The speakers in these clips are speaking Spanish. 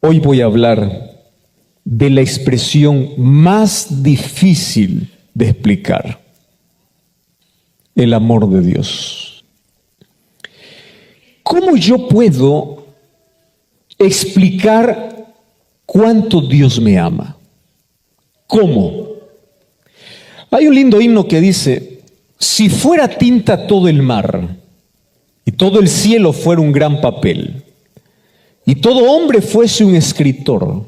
Hoy voy a hablar de la expresión más difícil de explicar: el amor de Dios. ¿Cómo yo puedo explicar cuánto Dios me ama? ¿Cómo? Hay un lindo himno que dice: si fuera tinta todo el mar, y todo el cielo fuera un gran papel, y todo hombre fuese un escritor,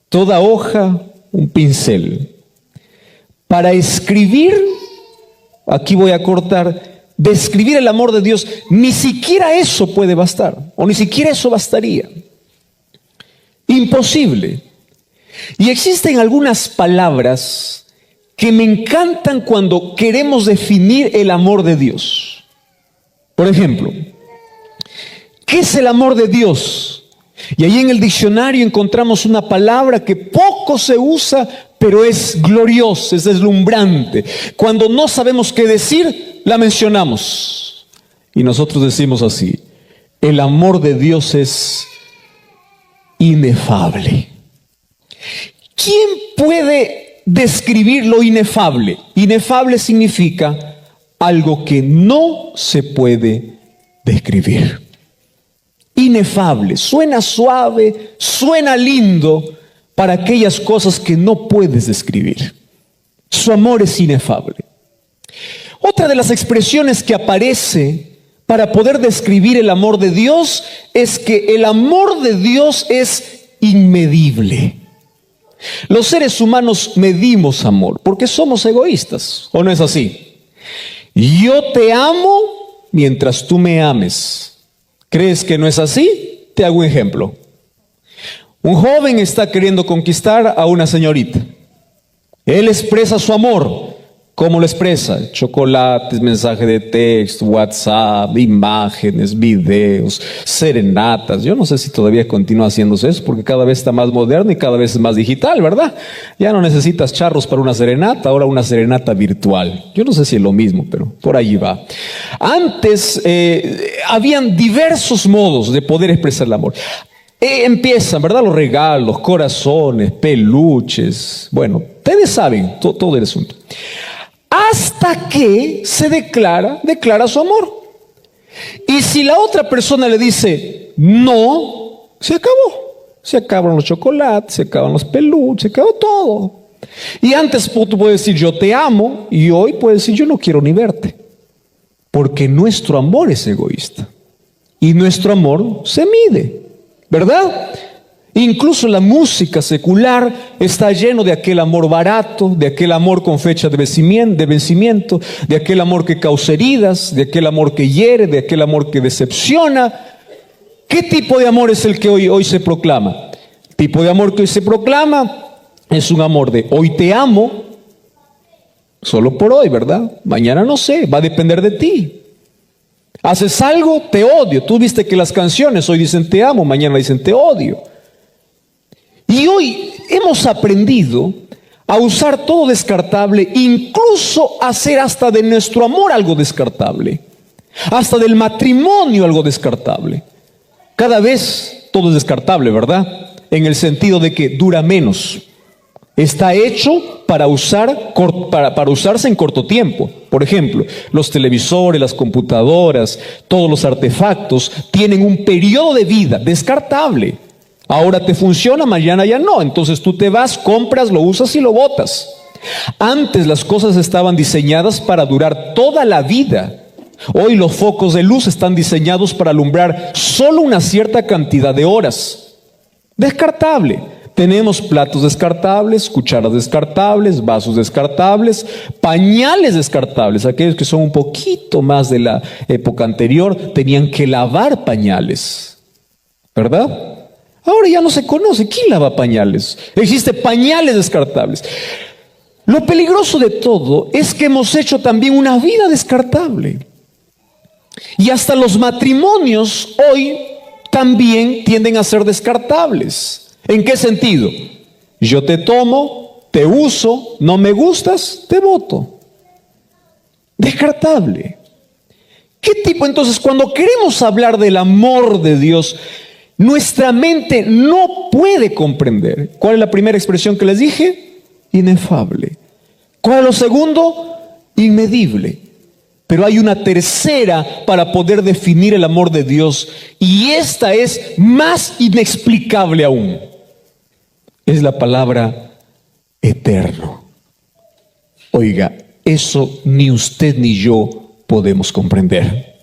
toda hoja un pincel, para escribir, aquí voy a cortar, describir el amor de Dios, ni siquiera eso puede bastar, o ni siquiera eso bastaría. Imposible. Y existen algunas palabras que me encantan cuando queremos definir el amor de Dios. Por ejemplo, ¿qué es el amor de Dios? Y ahí en el diccionario encontramos una palabra que poco se usa, pero es gloriosa, es deslumbrante. Cuando no sabemos qué decir, la mencionamos. Y nosotros decimos así: el amor de Dios es inefable. ¿Quién puede describir lo inefable? Inefable significa algo que no se puede describir. Inefable, suena suave, suena lindo para aquellas cosas que no puedes describir. Su amor es inefable. Otra de las expresiones que aparece para poder describir el amor de Dios es que el amor de Dios es inmedible. Los seres humanos medimos amor porque somos egoístas, ¿o no es así? Yo te amo mientras tú me ames. ¿Crees que no es así? Te hago un ejemplo. Un joven está queriendo conquistar a una señorita. Él expresa su amor. ¿Cómo lo expresa? Chocolates, mensaje de texto, WhatsApp, imágenes, videos, serenatas. Yo no sé si todavía continúa haciéndose eso, porque cada vez está más moderno y cada vez es más digital, ¿verdad? Ya no necesitas charros para una serenata, ahora una serenata virtual. Yo no sé si es lo mismo, pero por allí va. Antes habían diversos modos de poder expresar el amor. Empiezan, ¿verdad? Los regalos, corazones, peluches. Bueno, ustedes saben todo el asunto. Hasta que se declara su amor. Y si la otra persona le dice no, se acabó. Se acaban los chocolates, se acaban los peluches, se acabó todo. Y antes tú puedes decir yo te amo, y hoy puedes decir yo no quiero ni verte. Porque nuestro amor es egoísta. Y nuestro amor se mide, ¿verdad? Incluso la música secular está lleno de aquel amor barato, de aquel amor con fecha de vencimiento, de aquel amor que causa heridas, de aquel amor que hiere, de aquel amor que decepciona. ¿Qué tipo de amor es el que hoy se proclama? El tipo de amor que hoy se proclama es un amor de hoy te amo, solo por hoy, ¿verdad? Mañana no sé, va a depender de ti. Haces algo, te odio. Tú viste que las canciones hoy dicen te amo, mañana dicen te odio. Y hoy hemos aprendido a usar todo descartable, incluso hacer hasta de nuestro amor algo descartable, hasta del matrimonio algo descartable. Cada vez todo es descartable, ¿verdad? En el sentido de que dura menos. Está hecho para usarse en corto tiempo. Por ejemplo, los televisores, las computadoras, todos los artefactos tienen un periodo de vida descartable. Ahora te funciona, mañana ya no. Entonces tú te vas, compras, lo usas y lo botas. Antes las cosas estaban diseñadas para durar toda la vida. Hoy los focos de luz están diseñados para alumbrar solo una cierta cantidad de horas. Descartable. Tenemos platos descartables, cucharas descartables, vasos descartables, pañales descartables. Aquellos que son un poquito más de la época anterior tenían que lavar pañales, ¿verdad? Ahora ya no se conoce. ¿Quién lava pañales? Existen pañales descartables. Lo peligroso de todo es que hemos hecho también una vida descartable. Y hasta los matrimonios hoy también tienden a ser descartables. ¿En qué sentido? Yo te tomo, te uso, no me gustas, te boto. Descartable. ¿Qué tipo? Entonces, cuando queremos hablar del amor de Dios, nuestra mente no puede comprender. ¿Cuál es la primera expresión que les dije? Inefable. ¿Cuál es lo segundo? Inmedible. Pero hay una tercera para poder definir el amor de Dios, y esta es más inexplicable aún. Es la palabra eterno. Oiga, eso ni usted ni yo podemos comprender.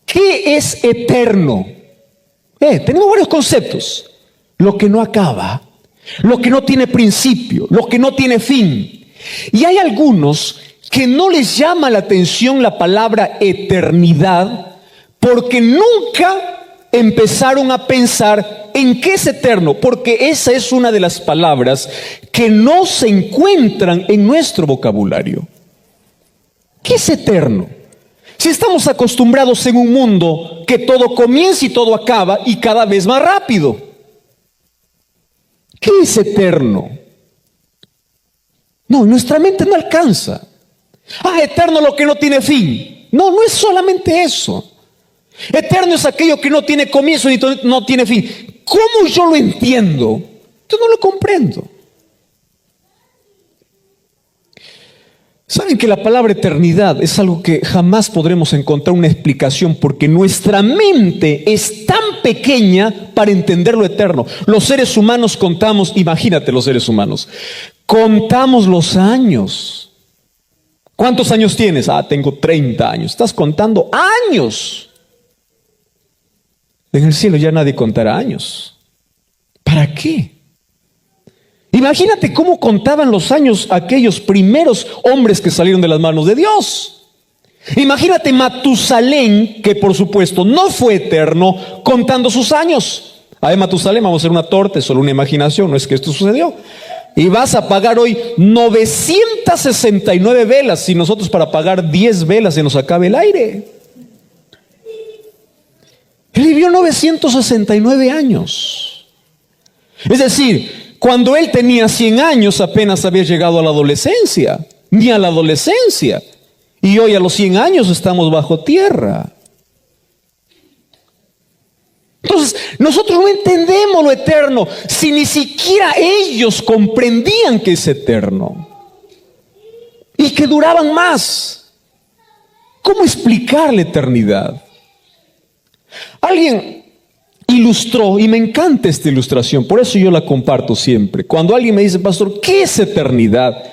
¿Qué es eterno? Tenemos varios conceptos. Lo que no acaba, lo que no tiene principio, lo que no tiene fin. Y hay algunos que no les llama la atención la palabra eternidad porque nunca empezaron a pensar en qué es eterno, porque esa es una de las palabras que no se encuentran en nuestro vocabulario. ¿Qué es eterno? Si estamos acostumbrados en un mundo que todo comienza y todo acaba y cada vez más rápido. ¿Qué es eterno? No, nuestra mente no alcanza. Eterno lo que no tiene fin. No, no es solamente eso. Eterno es aquello que no tiene comienzo ni no tiene fin. ¿Cómo yo lo entiendo? Yo no lo comprendo. Saben que la palabra eternidad es algo que jamás podremos encontrar una explicación, porque nuestra mente es tan pequeña para entender lo eterno. Los seres humanos contamos, imagínate los seres humanos, contamos los años. ¿Cuántos años tienes? Tengo 30 años. Estás contando años. En el cielo ya nadie contará años. ¿Para qué? Imagínate cómo contaban los años aquellos primeros hombres que salieron de las manos de Dios. Imagínate Matusalén, que por supuesto no fue eterno, contando sus años. Matusalén, vamos a hacer una torta, es solo una imaginación, no es que esto sucedió. Y vas a pagar hoy 969 velas, si nosotros para pagar 10 velas se nos acabe el aire. Él vivió 969 años. Es decir, cuando él tenía 100 años apenas había llegado a la adolescencia, ni a la adolescencia. Y hoy a los 100 años estamos bajo tierra. Entonces, nosotros no entendemos lo eterno si ni siquiera ellos comprendían que es eterno y que duraban más. ¿Cómo explicar la eternidad? Alguien ilustró, y me encanta esta ilustración, por eso yo la comparto siempre. Cuando alguien me dice, pastor, ¿qué es eternidad?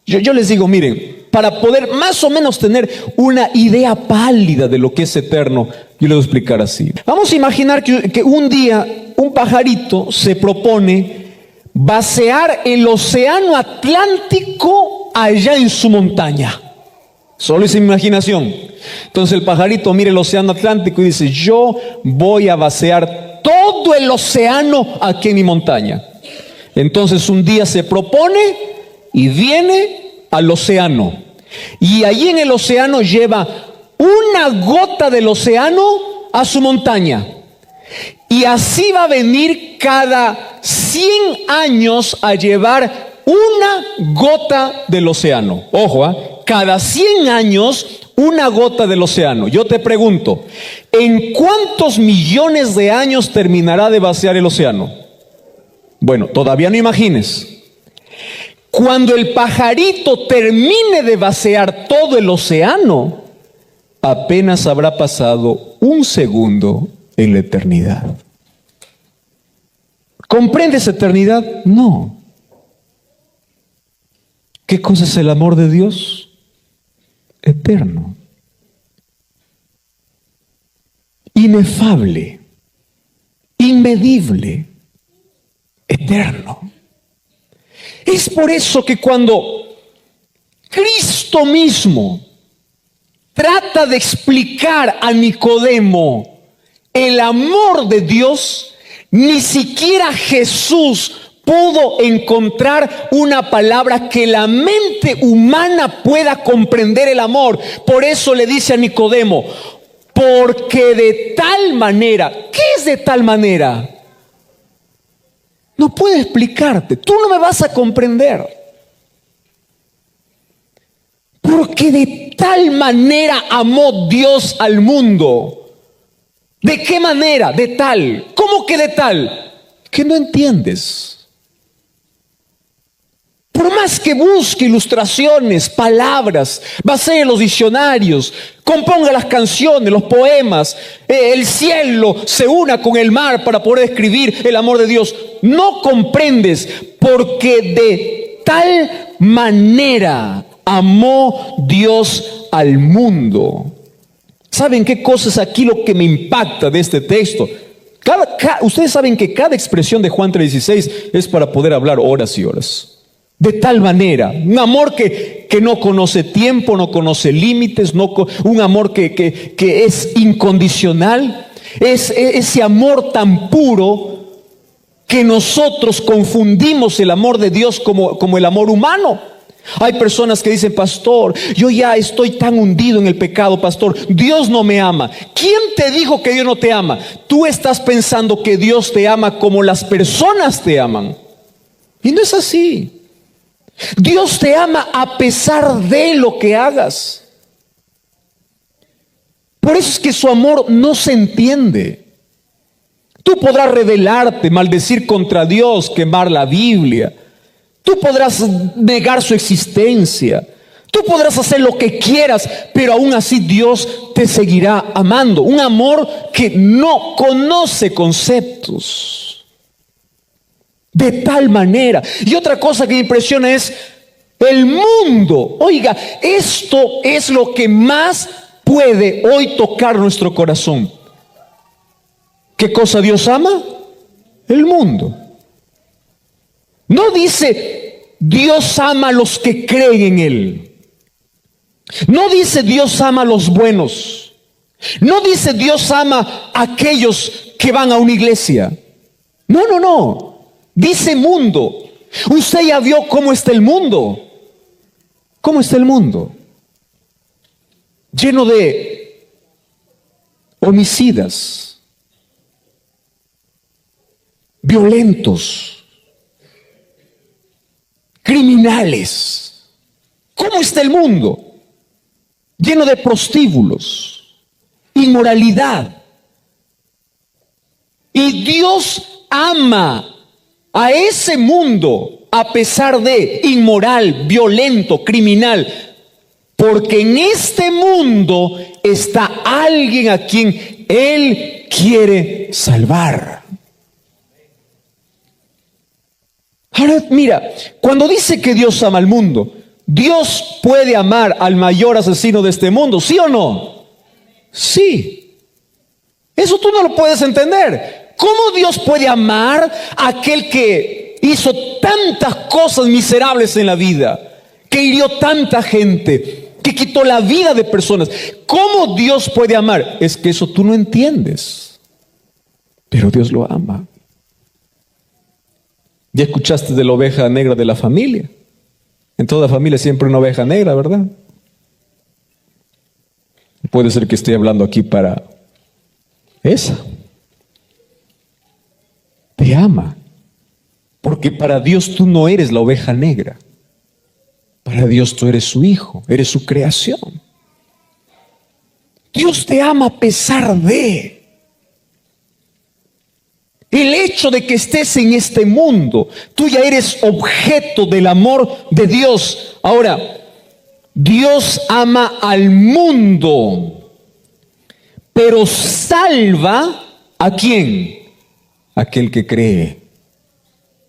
Yo les digo, miren, para poder más o menos tener una idea pálida de lo que es eterno, yo les voy a explicar así. Vamos a imaginar que un día un pajarito se propone vaciar el océano Atlántico allá en su montaña. Solo es imaginación. Entonces el pajarito mira el océano Atlántico y dice, yo voy a vaciar todo el océano aquí en mi montaña. Entonces un día se propone y viene al océano. Y allí en el océano lleva una gota del océano a su montaña. Y así va a venir cada 100 años a llevar una gota del océano. Ojo, cada 100 años una gota del océano. Yo te pregunto, ¿en cuántos millones de años terminará de vaciar el océano? Bueno, todavía no imagines. Cuando el pajarito termine de vaciar todo el océano, apenas habrá pasado un segundo en la eternidad. ¿Comprendes eternidad? No. ¿Qué cosa es el amor de Dios? Eterno. Inefable. Inmedible. Eterno. Es por eso que cuando Cristo mismo trata de explicar a Nicodemo el amor de Dios, ni siquiera Jesús pudo encontrar una palabra que la mente humana pueda comprender el amor. Por eso le dice a Nicodemo, porque de tal manera, ¿qué es de tal manera? No puedo explicarte, tú no me vas a comprender. Porque de tal manera amó Dios al mundo. ¿De qué manera? De tal. ¿Cómo que de tal? Que no entiendes. Por más que busque ilustraciones, palabras, basee los diccionarios, componga las canciones, los poemas, el cielo se una con el mar para poder escribir el amor de Dios, no comprendes, porque de tal manera amó Dios al mundo. ¿Saben qué cosa es aquí lo que me impacta de este texto? Ustedes saben que cada expresión de Juan 3:16 es para poder hablar horas y horas. De tal manera, un amor que no conoce tiempo, no conoce límites, un amor que es incondicional, es ese amor tan puro que nosotros confundimos el amor de Dios como el amor humano. Hay personas que dicen: pastor, yo ya estoy tan hundido en el pecado, pastor, Dios no me ama. ¿Quién te dijo que Dios no te ama? Tú estás pensando que Dios te ama como las personas te aman, y no es así. Dios te ama a pesar de lo que hagas. Por eso es que su amor no se entiende. Tú podrás rebelarte, maldecir contra Dios, quemar la Biblia. Tú podrás negar su existencia. Tú podrás hacer lo que quieras, pero aún así Dios te seguirá amando. Un amor que no conoce conceptos. De tal manera. Y otra cosa que me impresiona es el mundo. Oiga, esto es lo que más puede hoy tocar nuestro corazón. ¿Qué cosa Dios ama? El mundo. No dice Dios ama a los que creen en Él. No dice Dios ama a los buenos. No dice Dios ama a aquellos que van a una iglesia. No. Dice mundo. Usted ya vio cómo está el mundo. ¿Cómo está el mundo? Lleno de homicidas, violentos, criminales. ¿Cómo está el mundo? Lleno de prostíbulos, inmoralidad. Y Dios ama a ese mundo a pesar de inmoral, violento, criminal, porque en este mundo está alguien a quien Él quiere salvar. Ahora mira, cuando dice que Dios ama al mundo, ¿Dios puede amar al mayor asesino de este mundo? ¿Sí o no? Sí. Eso tú no lo puedes entender. ¿Cómo Dios puede amar a aquel que hizo tantas cosas miserables en la vida, que hirió tanta gente, que quitó la vida de personas? ¿Cómo Dios puede amar? Es que eso tú no entiendes, pero Dios lo ama. Ya escuchaste de la oveja negra de la familia. En toda familia siempre hay una oveja negra, ¿verdad? Puede ser que esté hablando aquí para esa. Te ama, porque para Dios tú no eres la oveja negra. Para Dios tú eres su hijo, eres su creación. Dios te ama a pesar de el hecho de que estés en este mundo. Tú ya eres objeto del amor de Dios. Ahora, Dios ama al mundo, pero salva ¿a quién? Aquel que cree.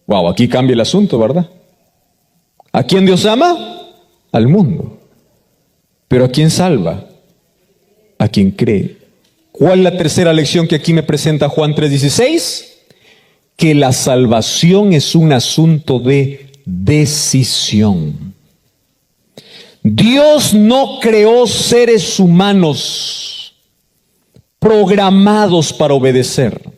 Wow, aquí cambia el asunto, ¿verdad? ¿A quién Dios ama? Al mundo. ¿Pero a quién salva? A quien cree. ¿Cuál es la tercera lección que aquí me presenta Juan 3:16? Que la salvación es un asunto de decisión. Dios no creó seres humanos programados para obedecer.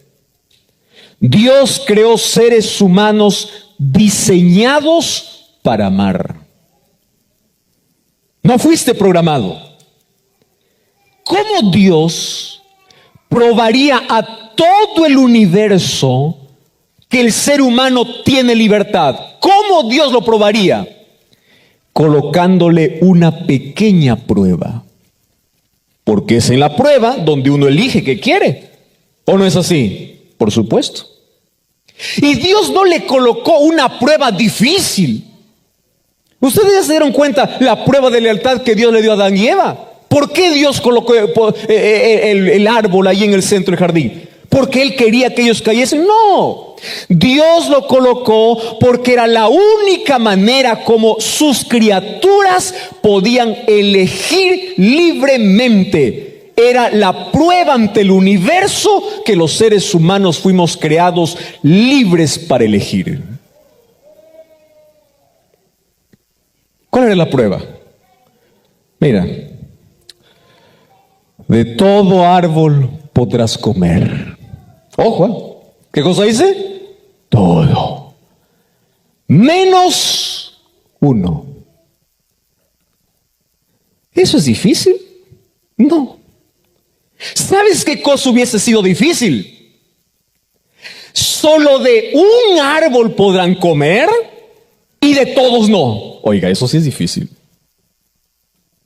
Dios creó seres humanos diseñados para amar. No fuiste programado. ¿Cómo Dios probaría a todo el universo que el ser humano tiene libertad? ¿Cómo Dios lo probaría? Colocándole una pequeña prueba. Porque es en la prueba donde uno elige qué quiere. ¿O no es así? Por supuesto. Y Dios no le colocó una prueba difícil. Ustedes ya se dieron cuenta la prueba de lealtad que Dios le dio a Adán y Eva. ¿Por qué Dios colocó el árbol ahí en el centro del jardín? ¿Porque Él quería que ellos cayesen? No. Dios lo colocó porque era la única manera como sus criaturas podían elegir libremente. Era la prueba ante el universo que los seres humanos fuimos creados libres para elegir. ¿Cuál era la prueba? Mira, de todo árbol podrás comer. Ojo, ¿qué cosa dice? Todo. Menos uno. ¿Eso es difícil? No. ¿Sabes qué cosa hubiese sido difícil? Solo de un árbol podrán comer y de todos no. Oiga, eso sí es difícil.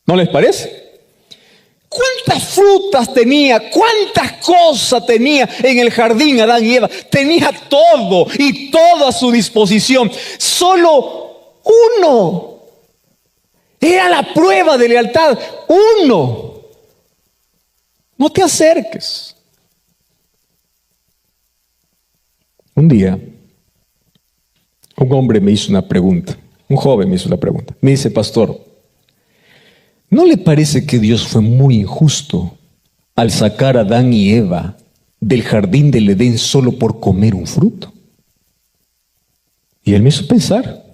¿No les parece? ¿Cuántas frutas tenía? ¿Cuántas cosas tenía en el jardín Adán y Eva? Tenía todo y todo a su disposición. Solo uno. Era la prueba de lealtad. Uno. No te acerques. Un día, un hombre me hizo una pregunta. Un joven me hizo una pregunta. Me dice, pastor, ¿no le parece que Dios fue muy injusto al sacar a Adán y Eva del jardín del Edén solo por comer un fruto? Y él me hizo pensar.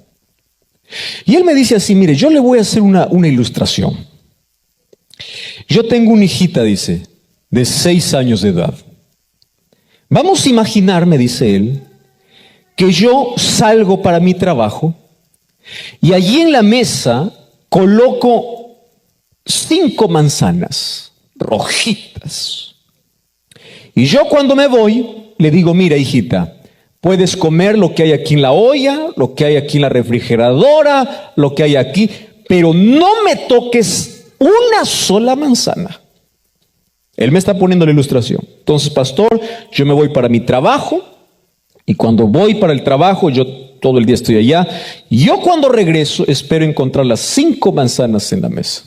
Y él me dice así, mire, yo le voy a hacer una ilustración. Yo tengo una hijita, dice, de 6 años de edad. Vamos a imaginar, me dice él, que yo salgo para mi trabajo y allí en la mesa coloco 5 manzanas rojitas. Y yo cuando me voy, le digo, mira hijita, puedes comer lo que hay aquí en la olla, lo que hay aquí en la refrigeradora, lo que hay aquí, pero no me toques una sola manzana. Él me está poniendo la ilustración. Entonces, pastor, yo me voy para mi trabajo y cuando voy para el trabajo, yo todo el día estoy allá. Y yo cuando regreso, espero encontrar las 5 manzanas en la mesa.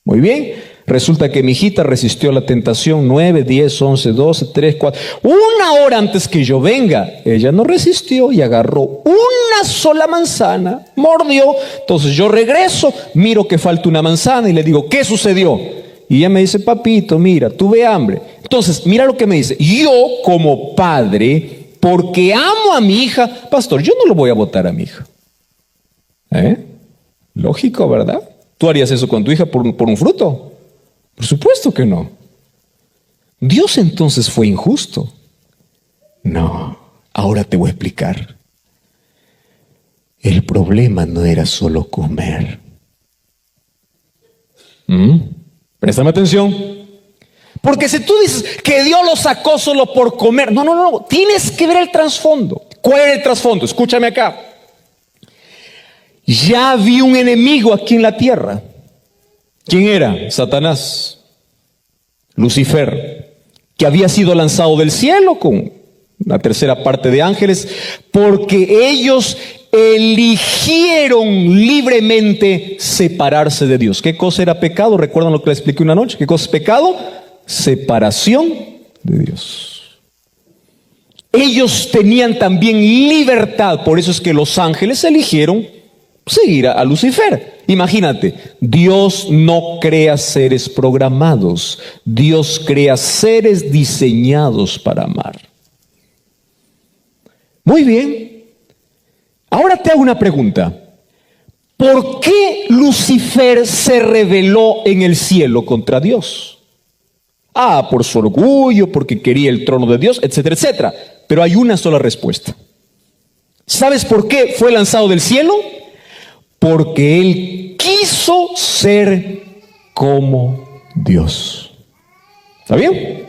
Muy bien. Resulta que mi hijita resistió la tentación 9, 10, 11, 12, 3, 4. 1 hora antes que yo venga, ella no resistió y agarró una sola manzana, mordió. Entonces yo regreso, miro que falta una manzana y le digo, ¿qué sucedió? Y ella me dice, papito, mira, tuve hambre. Entonces, mira lo que me dice. Yo como padre, porque amo a mi hija, pastor, yo no lo voy a botar a mi hija. Lógico, ¿verdad? ¿Tú harías eso con tu hija por un fruto? Por supuesto que no. ¿Dios entonces fue injusto? No. Ahora te voy a explicar. El problema no era solo comer. Préstame atención. Porque si tú dices que Dios lo sacó solo por comer, no. Tienes que ver el trasfondo. ¿Cuál era el trasfondo? Escúchame acá. Ya había un enemigo aquí en la tierra. ¿Quién era? Satanás. Lucifer, que había sido lanzado del cielo con la tercera parte de ángeles, porque ellos eligieron libremente separarse de Dios. ¿Qué cosa era pecado? ¿Recuerdan lo que les expliqué una noche? ¿Qué cosa es pecado? Separación de Dios. Ellos tenían también libertad, por eso es que los ángeles eligieron seguir a Lucifer. Imagínate, Dios no crea seres programados, Dios crea seres diseñados para amar. Muy bien. Ahora te hago una pregunta. ¿Por qué Lucifer se rebeló en el cielo contra Dios? Por su orgullo, porque quería el trono de Dios, etcétera, etcétera. Pero hay una sola respuesta. ¿Sabes por qué fue lanzado del cielo? Porque él quiso ser como Dios. ¿Está bien?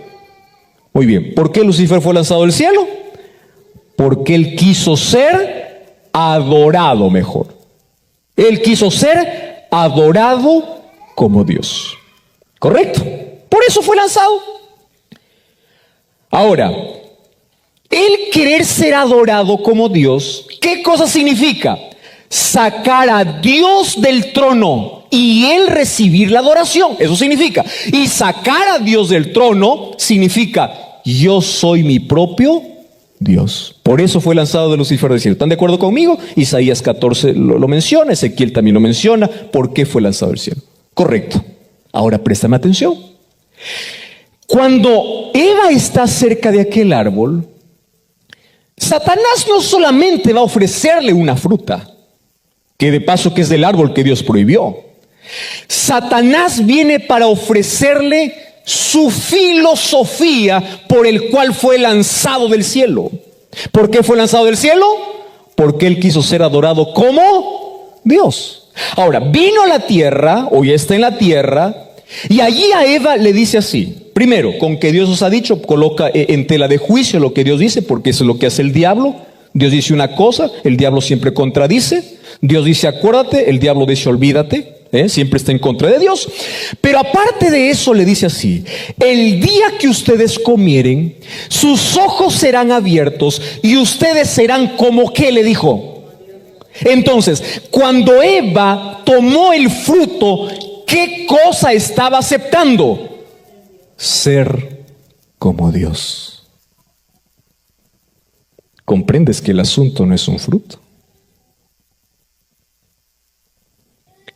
Muy bien. ¿Por qué Lucifer fue lanzado del cielo? Porque él quiso ser adorado mejor. Él quiso ser adorado como Dios. ¿Correcto? Por eso fue lanzado. Ahora, el querer ser adorado como Dios, ¿qué cosa significa? Sacar a Dios del trono y Él recibir la adoración. Eso significa. Y sacar a Dios del trono significa, yo soy mi propio Dios. Por eso fue lanzado de Lucifer del cielo. ¿Están de acuerdo conmigo? Isaías 14 lo menciona, Ezequiel también lo menciona. ¿Por qué fue lanzado del cielo? Correcto. Ahora préstame atención. Cuando Eva está cerca de aquel árbol, Satanás no solamente va a ofrecerle una fruta, que de paso que es del árbol que Dios prohibió. Satanás viene para ofrecerle su filosofía por el cual fue lanzado del cielo. ¿Por qué fue lanzado del cielo? Porque él quiso ser adorado como Dios. Ahora, vino a la tierra, hoy está en la tierra, y allí a Eva le dice así. Primero, con que Dios os ha dicho, coloca en tela de juicio lo que Dios dice, porque eso es lo que hace el diablo. Dios dice una cosa, el diablo siempre contradice. Dios dice acuérdate, el diablo dice olvídate. Siempre está en contra de Dios. Pero aparte de eso le dice así: el día que ustedes comieren, sus ojos serán abiertos y ustedes serán como, ¿qué le dijo? Entonces, cuando Eva tomó el fruto, ¿qué cosa estaba aceptando? Ser como Dios. ¿Comprendes que el asunto no es un fruto?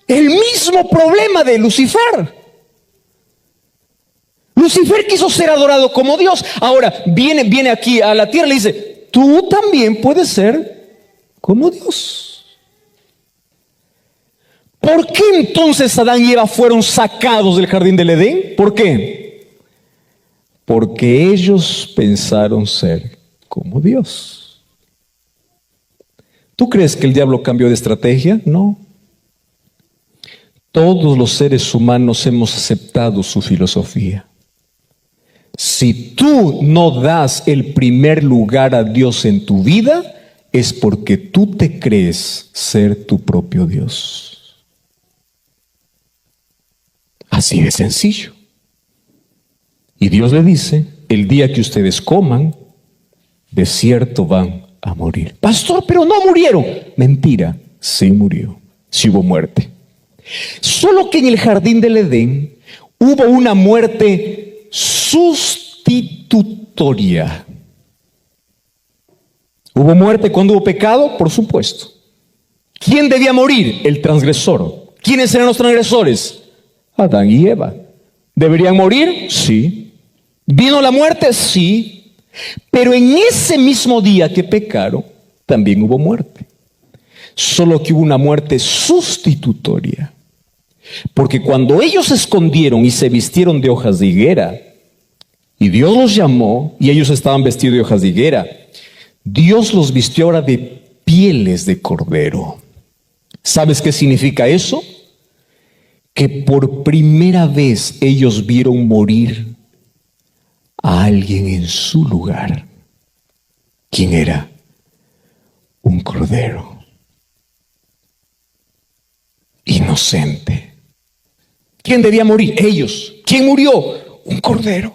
El mismo problema de Lucifer. Lucifer quiso ser adorado como Dios. Ahora viene aquí a la tierra y le dice, tú también puedes ser como Dios. ¿Por qué entonces Adán y Eva fueron sacados del jardín del Edén? ¿Por qué? Porque ellos pensaron ser como Dios. ¿Tú crees que el diablo cambió de estrategia? No. Todos los seres humanos hemos aceptado su filosofía. Si tú no das el primer lugar a Dios en tu vida, es porque tú te crees ser tu propio Dios. Así de sencillo. Y Dios le dice, el día que ustedes coman, de cierto van a morir. Pastor, pero no murieron. Mentira, sí murió, sí hubo muerte. Solo que en el jardín del Edén hubo una muerte sustitutoria. ¿Hubo muerte cuando hubo pecado? Por supuesto. ¿Quién debía morir? El transgresor. ¿Quiénes eran los transgresores? Adán y Eva. ¿Deberían morir? Sí. ¿Vino la muerte? Sí. Pero en ese mismo día que pecaron, también hubo muerte. Solo que hubo una muerte sustitutoria. Porque cuando ellos se escondieron y se vistieron de hojas de higuera, y Dios los llamó, y ellos estaban vestidos de hojas de higuera, Dios los vistió ahora de pieles de cordero. ¿Sabes qué significa eso? Que por primera vez ellos vieron morir a alguien en su lugar. ¿Quién era? Un cordero. Inocente. ¿Quién debía morir? Ellos. ¿Quién murió? Un cordero.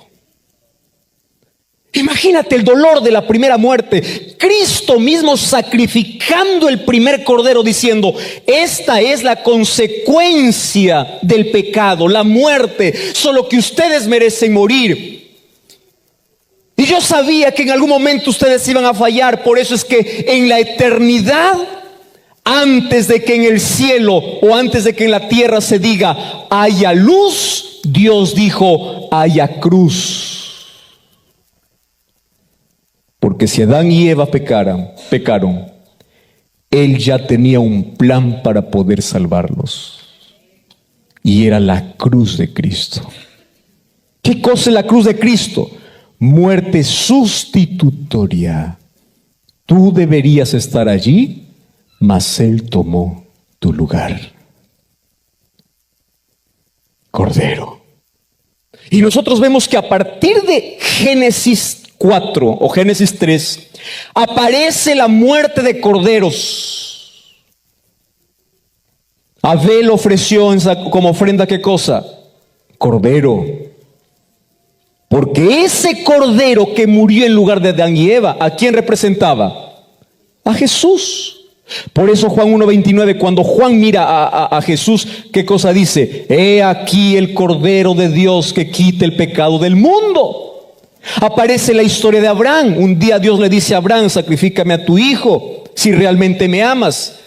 Imagínate el dolor de la primera muerte. Cristo mismo sacrificando el primer cordero diciendo, esta es la consecuencia del pecado, la muerte, solo que ustedes merecen morir. Y yo sabía que en algún momento ustedes iban a fallar, por eso es que en la eternidad, antes de que en el cielo o antes de que en la tierra se diga haya luz, Dios dijo haya cruz. Porque si Adán y Eva pecaron, Él ya tenía un plan para poder salvarlos. Y era la cruz de Cristo. ¿Qué cosa es la cruz de Cristo? Muerte sustitutoria. Tú deberías estar allí, mas Él tomó tu lugar. Cordero. Y nosotros vemos que a partir de Génesis 4 o Génesis 3 aparece la muerte de corderos. Abel ofreció como ofrenda ¿qué cosa? Cordero. Porque ese cordero que murió en lugar de Adán y Eva, ¿a quién representaba? A Jesús. Por eso Juan 1:29, cuando Juan mira a Jesús, ¿qué cosa dice? He aquí el Cordero de Dios que quita el pecado del mundo. Aparece la historia de Abraham. Un día Dios le dice a Abraham, sacrifícame a tu hijo, si realmente me amas.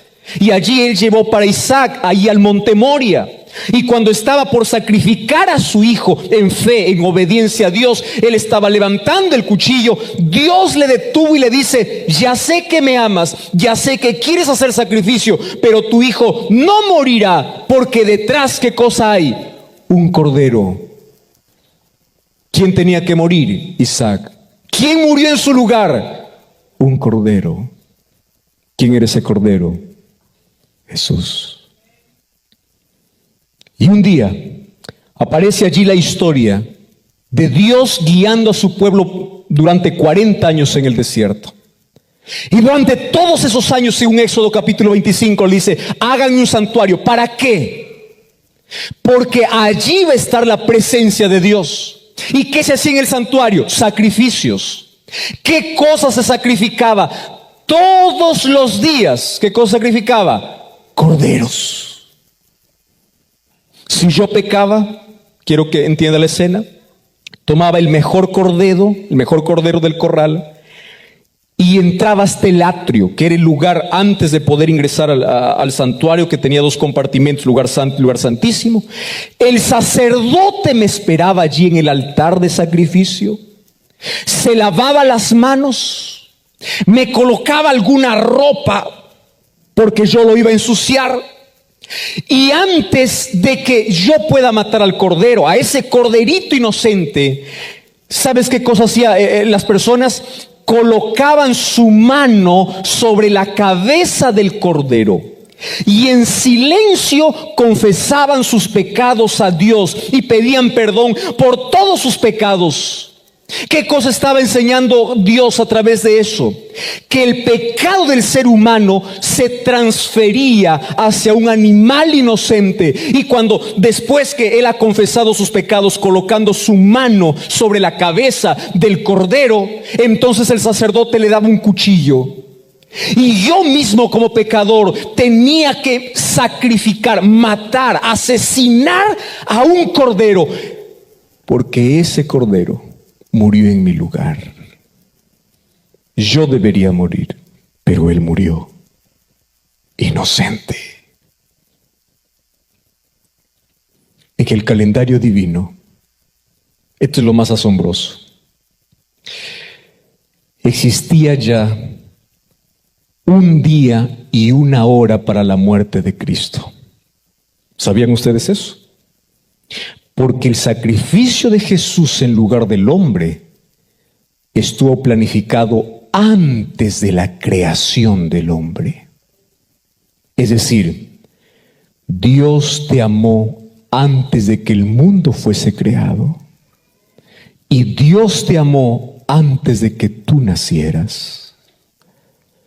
Y allí él llevó para Isaac, ahí al monte Moria. Y cuando estaba por sacrificar a su hijo en fe, en obediencia a Dios, él estaba levantando el cuchillo. Dios le detuvo y le dice, ya sé que me amas, ya sé que quieres hacer sacrificio, pero tu hijo no morirá, porque detrás, ¿qué cosa hay? Un cordero. ¿Quién tenía que morir? Isaac. ¿Quién murió en su lugar? Un cordero. ¿Quién era ese cordero? Jesús. Y un día aparece allí la historia de Dios guiando a su pueblo durante 40 años en el desierto. Y durante todos esos años, según Éxodo capítulo 25, le dice, hagan un santuario. ¿Para qué? Porque allí va a estar la presencia de Dios. ¿Y qué se hacía en el santuario? Sacrificios. ¿Qué cosas se sacrificaba? Todos los días, ¿qué cosa sacrificaba? Corderos. Si yo pecaba, quiero que entienda la escena, tomaba el mejor cordero del corral, y entraba hasta el atrio, que era el lugar antes de poder ingresar al santuario, que tenía 2 compartimentos, lugar santo y lugar santísimo. El sacerdote me esperaba allí en el altar de sacrificio, se lavaba las manos, me colocaba alguna ropa, porque yo lo iba a ensuciar. Y antes de que yo pueda matar al cordero, a ese corderito inocente, ¿sabes qué cosa hacía las personas? Colocaban su mano sobre la cabeza del cordero y en silencio confesaban sus pecados a Dios y pedían perdón por todos sus pecados. ¿Qué cosa estaba enseñando Dios a través de eso? Que el pecado del ser humano se transfería hacia un animal inocente. Y cuando después que él ha confesado sus pecados, colocando su mano sobre la cabeza del cordero, entonces el sacerdote le daba un cuchillo. Y yo mismo como pecador tenía que sacrificar, matar, asesinar a un cordero, porque ese cordero murió en mi lugar. Yo debería morir, pero él murió inocente. En el calendario divino, esto es lo más asombroso, existía ya un día y una hora para la muerte de Cristo. ¿Sabían ustedes eso? Porque el sacrificio de Jesús en lugar del hombre estuvo planificado antes de la creación del hombre. Es decir, Dios te amó antes de que el mundo fuese creado. Y Dios te amó antes de que tú nacieras.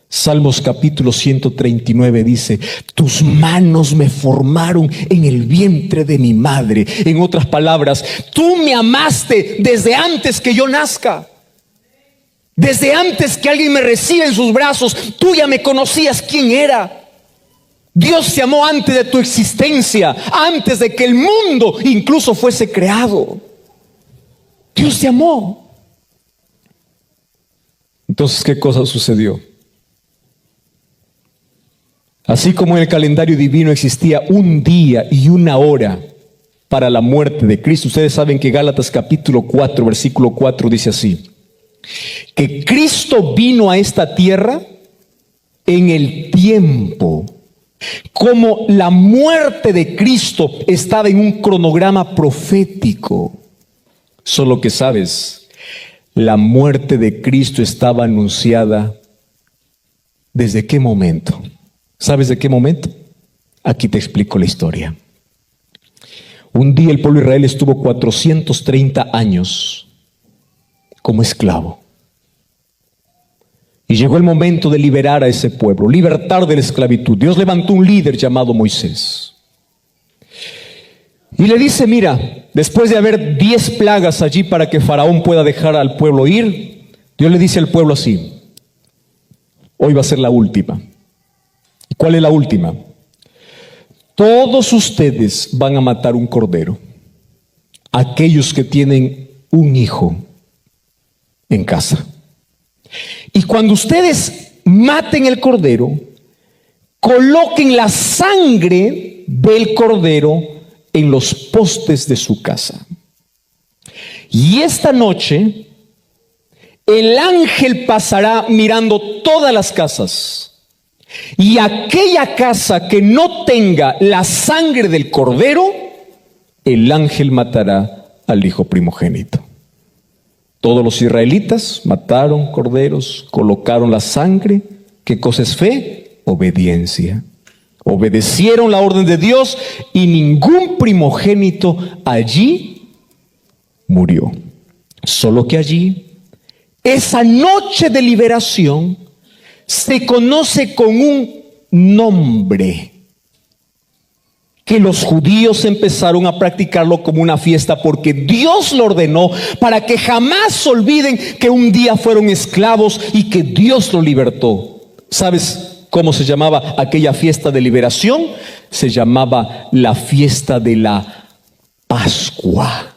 Salmos capítulo 139 dice, tus manos me formaron en el vientre de mi madre. En otras palabras, tú me amaste desde antes que yo nazca. Desde antes que alguien me reciba en sus brazos, tú ya me conocías quién era. Dios te amó antes de tu existencia, antes de que el mundo incluso fuese creado. Dios te amó. Entonces, ¿qué cosa sucedió? Así como en el calendario divino existía un día y una hora para la muerte de Cristo, ustedes saben que Gálatas capítulo 4, versículo 4 dice así, que Cristo vino a esta tierra en el tiempo, como la muerte de Cristo estaba en un cronograma profético. Solo que sabes, la muerte de Cristo estaba anunciada ¿desde qué momento? ¿Sabes de qué momento? Aquí te explico la historia. Un día el pueblo de Israel estuvo 430 años como esclavo. Y llegó el momento de liberar a ese pueblo, libertar de la esclavitud. Dios levantó un líder llamado Moisés. Y le dice, mira, después de haber 10 plagas allí para que Faraón pueda dejar al pueblo ir, Dios le dice al pueblo así: hoy va a ser la última. ¿Y cuál es la última? Todos ustedes van a matar un cordero. Aquellos que tienen un hijo en casa. Y cuando ustedes maten el cordero, coloquen la sangre del cordero en los postes de su casa. Y esta noche el ángel pasará mirando todas las casas, y aquella casa que no tenga la sangre del cordero, el ángel matará al hijo primogénito. Todos los israelitas mataron corderos, colocaron la sangre. ¿Qué cosa es fe? Obediencia. Obedecieron la orden de Dios y ningún primogénito allí murió. Solo que allí, esa noche de liberación, se conoce con un nombre que los judíos empezaron a practicarlo como una fiesta, porque Dios lo ordenó para que jamás olviden que un día fueron esclavos y que Dios los libertó. ¿Sabes cómo se llamaba aquella fiesta de liberación? Se llamaba la fiesta de la Pascua.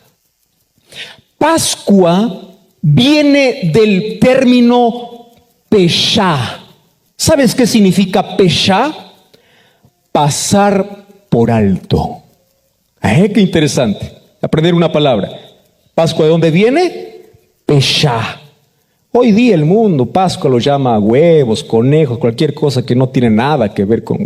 Pascua viene del término Peshá. ¿Sabes qué significa Peshá? Pasar por alto. Qué interesante. Aprender una palabra. Pascua, ¿de dónde viene? Peshá. Hoy día el mundo, Pascua lo llama huevos, conejos, cualquier cosa que no tiene nada que ver con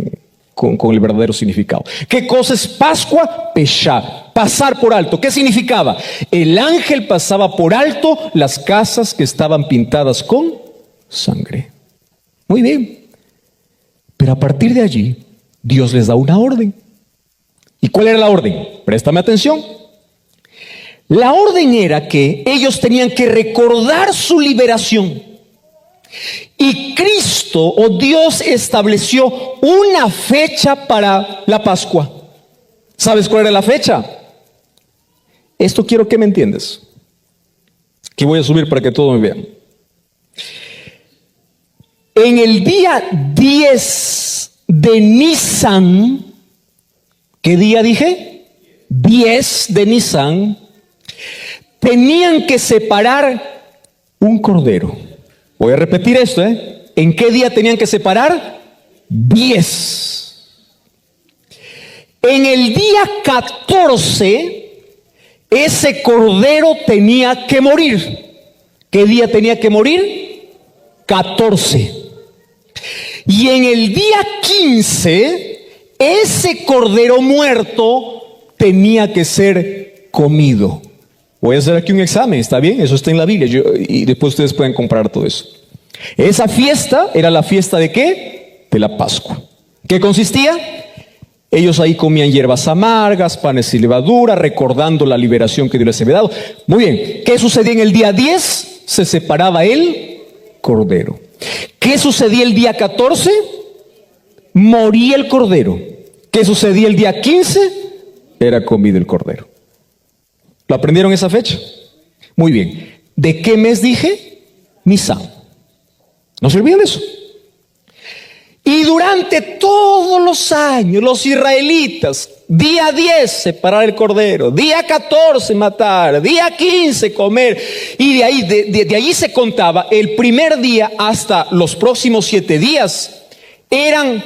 el verdadero significado. ¿Qué cosa es Pascua? Peshá. Pasar por alto. ¿Qué significaba? El ángel pasaba por alto las casas que estaban pintadas con sangre. Muy bien. Pero a partir de allí, Dios les da una orden. ¿Y cuál era la orden? Préstame atención. La orden era que ellos tenían que recordar su liberación. Y Cristo o Dios estableció una fecha para la Pascua. ¿Sabes cuál era la fecha? Esto quiero que me entiendas. Que voy a subir para que todos me vean. En el día 10 de Nisan, ¿qué día dije? 10 de Nisan, tenían que separar un cordero. Voy a repetir esto, ¿En qué día tenían que separar? 10. En el día 14, ese cordero tenía que morir. ¿Qué día tenía que morir? 14. Y en el día 15, ese cordero muerto tenía que ser comido. Voy a hacer aquí un examen, ¿está bien? Eso está en la Biblia, y después ustedes pueden comprar todo eso. Esa fiesta era la fiesta ¿de qué? De la Pascua. ¿Qué consistía? Ellos ahí comían hierbas amargas, panes y levadura, recordando la liberación que Dios les había dado. Muy bien, ¿qué sucedía en el día 10? Se separaba el cordero. ¿Qué sucedía el día 14? Moría el cordero. ¿Qué sucedía el día 15? Era comido el cordero. ¿Lo aprendieron esa fecha? Muy bien. ¿De qué mes dije? Nisan. No se olviden de eso. Y durante todos los años, los israelitas, día 10 separar el cordero, día 14 matar, día 15 comer, y de ahí se contaba el primer día hasta los próximos 7 días. Eran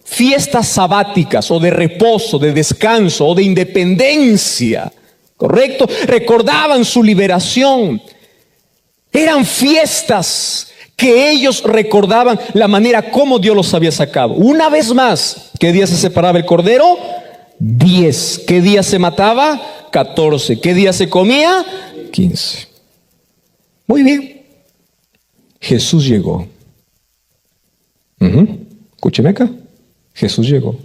fiestas sabáticas o de reposo, de descanso o de independencia, ¿correcto? Recordaban su liberación. Eran fiestas que ellos recordaban la manera como Dios los había sacado. Una vez más, ¿qué día se separaba el cordero? 10. ¿Qué día se mataba? 14. ¿Qué día se comía? 15. Muy bien. Jesús llegó. Escúcheme acá. Jesús llegó.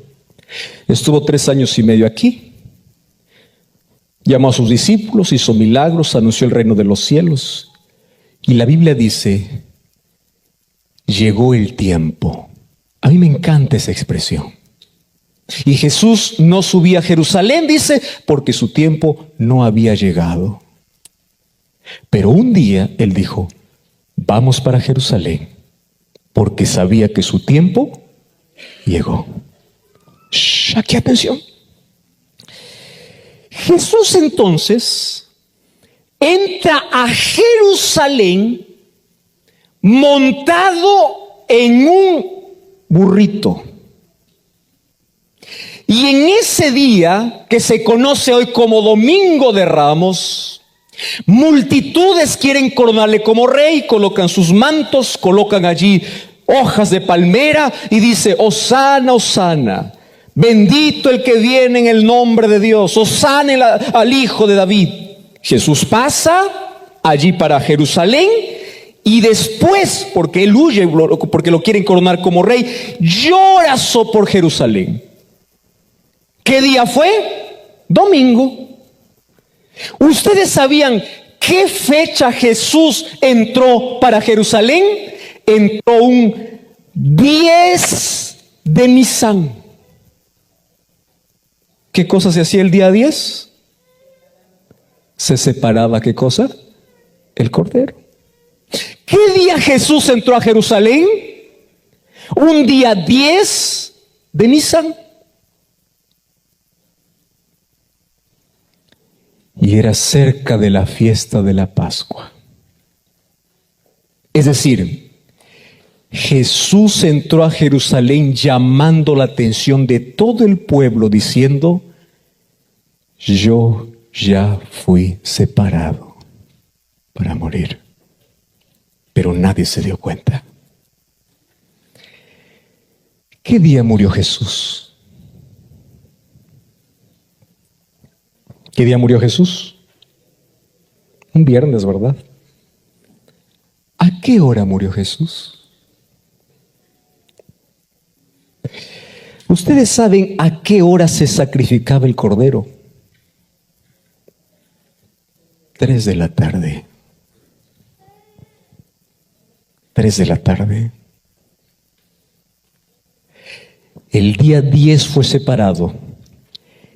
Estuvo 3 años y medio aquí. Llamó a sus discípulos, hizo milagros, anunció el reino de los cielos. Y la Biblia dice: llegó el tiempo. A mí me encanta esa expresión. Y Jesús no subía a Jerusalén, dice, porque su tiempo no había llegado. Pero un día él dijo, vamos para Jerusalén, porque sabía que su tiempo llegó. Aquí atención. Jesús entonces entra a Jerusalén montado en un burrito. Y en ese día, que se conoce hoy como Domingo de Ramos, multitudes quieren coronarle como rey, colocan sus mantos, colocan allí hojas de palmera y dice, Hosana, Hosana, bendito el que viene en el nombre de Dios, Hosana al Hijo de David. Jesús pasa allí para Jerusalén y después, porque él huye, porque lo quieren coronar como rey, llora por Jerusalén. ¿Qué día fue? Domingo. ¿Ustedes sabían qué fecha Jesús entró para Jerusalén? Entró un 10 de Nisan. ¿Qué cosa se hacía el día 10? Se separaba, ¿qué cosa? El cordero. ¿Qué día Jesús entró a Jerusalén? Un día 10 de Nisan. Y era cerca de la fiesta de la Pascua. Es decir, Jesús entró a Jerusalén llamando la atención de todo el pueblo diciendo, yo ya fui separado para morir. Pero nadie se dio cuenta. ¿Qué día murió Jesús? ¿Qué día murió Jesús? Un viernes, ¿verdad? ¿A qué hora murió Jesús? ¿Ustedes saben a qué hora se sacrificaba el cordero? 3 de la tarde. 3 de la tarde. El día 10 fue separado.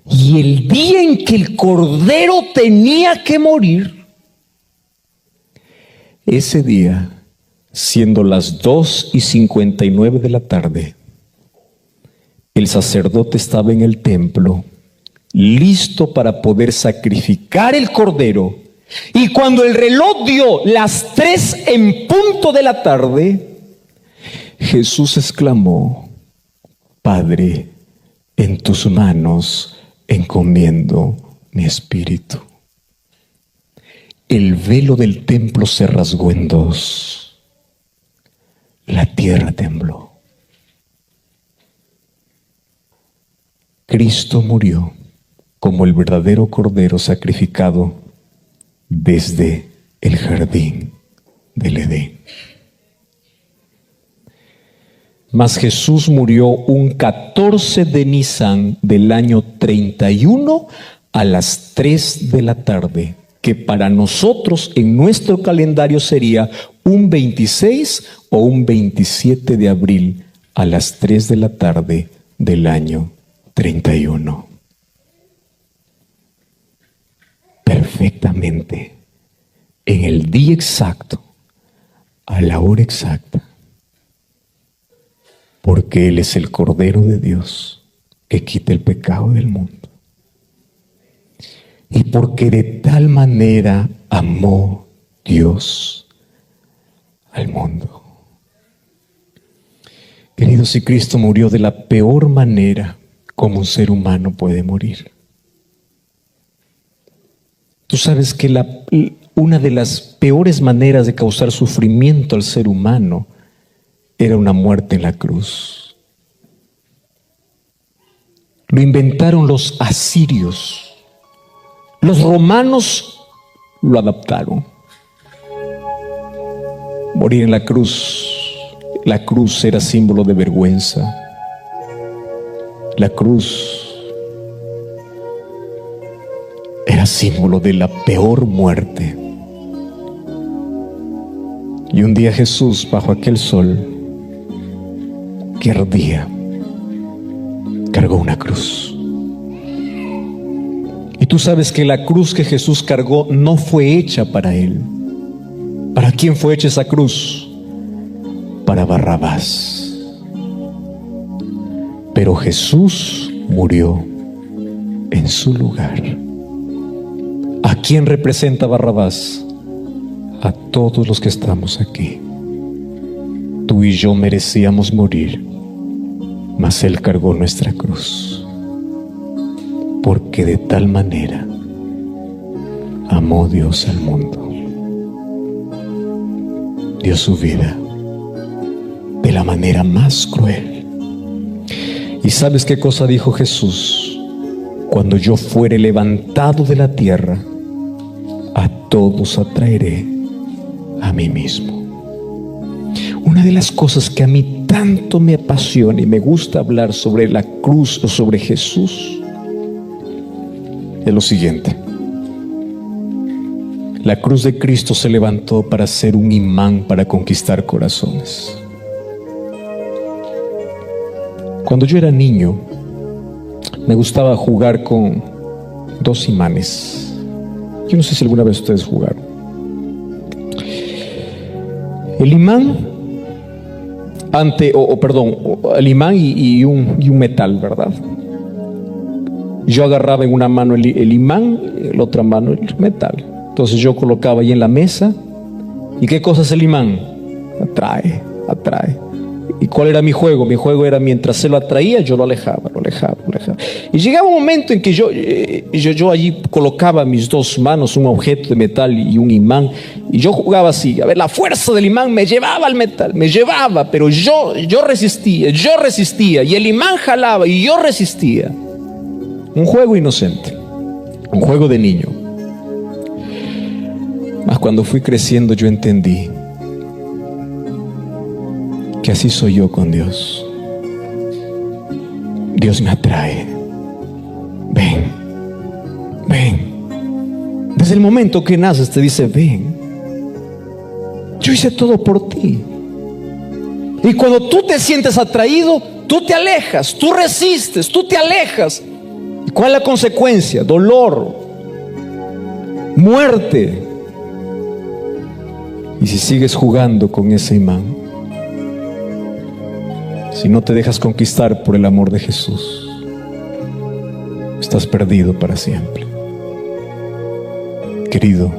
Y el día en que el cordero tenía que morir, ese día, siendo las 2:59 de la tarde, el sacerdote estaba en el templo, listo para poder sacrificar el cordero. Y cuando el reloj dio las 3 en punto de la tarde, Jesús exclamó, Padre, en tus manos encomiendo mi espíritu. El velo del templo se rasgó en 2. La tierra tembló. Cristo murió como el verdadero cordero sacrificado desde el jardín del Edén. Mas Jesús murió un 14 de Nisan del año 31 a las 3 de la tarde, que para nosotros en nuestro calendario sería un 26 o un 27 de abril a las 3 de la tarde del año 31. Perfectamente, en el día exacto, a la hora exacta, porque Él es el Cordero de Dios que quita el pecado del mundo. Y porque de tal manera amó Dios al mundo. Queridos, si Cristo murió de la peor manera como un ser humano puede morir. Tú sabes que una de las peores maneras de causar sufrimiento al ser humano era una muerte en la cruz. Lo inventaron los asirios. Los romanos lo adaptaron. Morir en la cruz. La cruz era símbolo de vergüenza. La cruz era símbolo de la peor muerte. Y un día Jesús, bajo aquel sol que ardía, cargó una cruz. Y tú sabes que la cruz que Jesús cargó no fue hecha para él. ¿Para quién fue hecha esa cruz? Para Barrabás. Pero Jesús murió en su lugar. ¿A quién representa Barrabás? A todos los que estamos aquí. Tú y yo merecíamos morir, mas Él cargó nuestra cruz, porque de tal manera amó Dios al mundo. Dio su vida de la manera más cruel. ¿Y sabes qué cosa dijo Jesús? Cuando yo fuere levantado de la tierra, a todos atraeré a mí mismo. Una de las cosas que a mí tanto me apasiona y me gusta hablar sobre la cruz o sobre Jesús es lo siguiente. La cruz de Cristo se levantó para ser un imán para conquistar corazones. Cuando yo era niño, me gustaba jugar con 2 imanes. Yo no sé si alguna vez ustedes jugaron. El imán el imán y un metal, ¿verdad? Yo agarraba en una mano el imán, en la otra mano el metal. Entonces yo colocaba ahí en la mesa. ¿Y qué cosa es el imán? Atrae. ¿Y cuál era mi juego? Mi juego era, mientras él lo atraía, yo lo alejaba. Y llegaba un momento en que yo allí colocaba mis 2 manos, un objeto de metal y un imán, y yo jugaba así. A ver, la fuerza del imán me llevaba al metal, pero yo resistía, y el imán jalaba y yo resistía. Un juego inocente, un juego de niño. Mas cuando fui creciendo, yo entendí que así soy yo con Dios. Dios me atrae. Ven. Desde el momento que naces te dice, ven. Yo hice todo por ti. Y cuando tú te sientes atraído, tú te alejas, tú resistes, tú te alejas. ¿Y cuál es la consecuencia? Dolor, muerte. Y si sigues jugando con ese imán, si no te dejas conquistar por el amor de Jesús, estás perdido para siempre. Querido,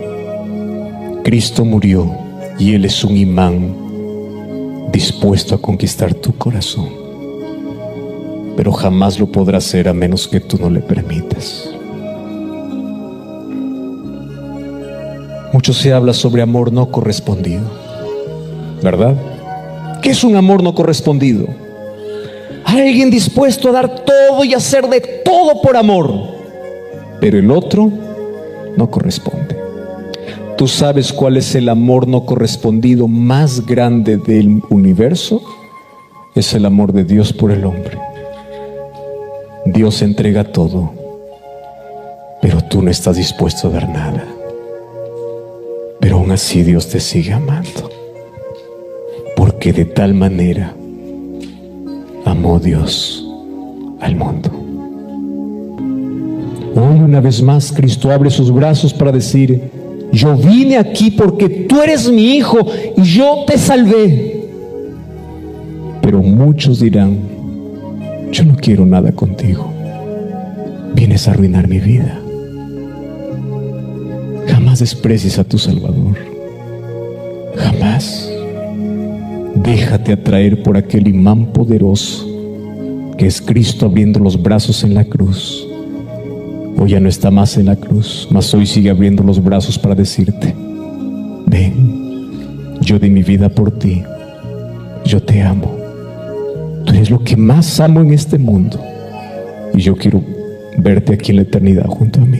Cristo murió y Él es un imán dispuesto a conquistar tu corazón, pero jamás lo podrá hacer a menos que tú no le permitas. Mucho se habla sobre amor no correspondido, ¿verdad? ¿Qué es un amor no correspondido? Alguien dispuesto a dar todo y hacer de todo por amor, pero el otro no corresponde. ¿Tú sabes cuál es el amor no correspondido más grande del universo? Es el amor de Dios por el hombre. Dios entrega todo, pero tú no estás dispuesto a dar nada. Pero aún así Dios te sigue amando, porque de tal manera amó Dios al mundo. Hoy una vez más Cristo abre sus brazos para decir, yo vine aquí porque tú eres mi hijo y yo te salvé. Pero muchos dirán, yo no quiero nada contigo, vienes a arruinar mi vida. Jamás desprecies a tu Salvador, jamás. Déjate atraer por aquel imán poderoso que es Cristo abriendo los brazos en la cruz. Hoy ya no está más en la cruz, mas hoy sigue abriendo los brazos para decirte, ven, yo di mi vida por ti, yo te amo, tú eres lo que más amo en este mundo y yo quiero verte aquí en la eternidad junto a mí.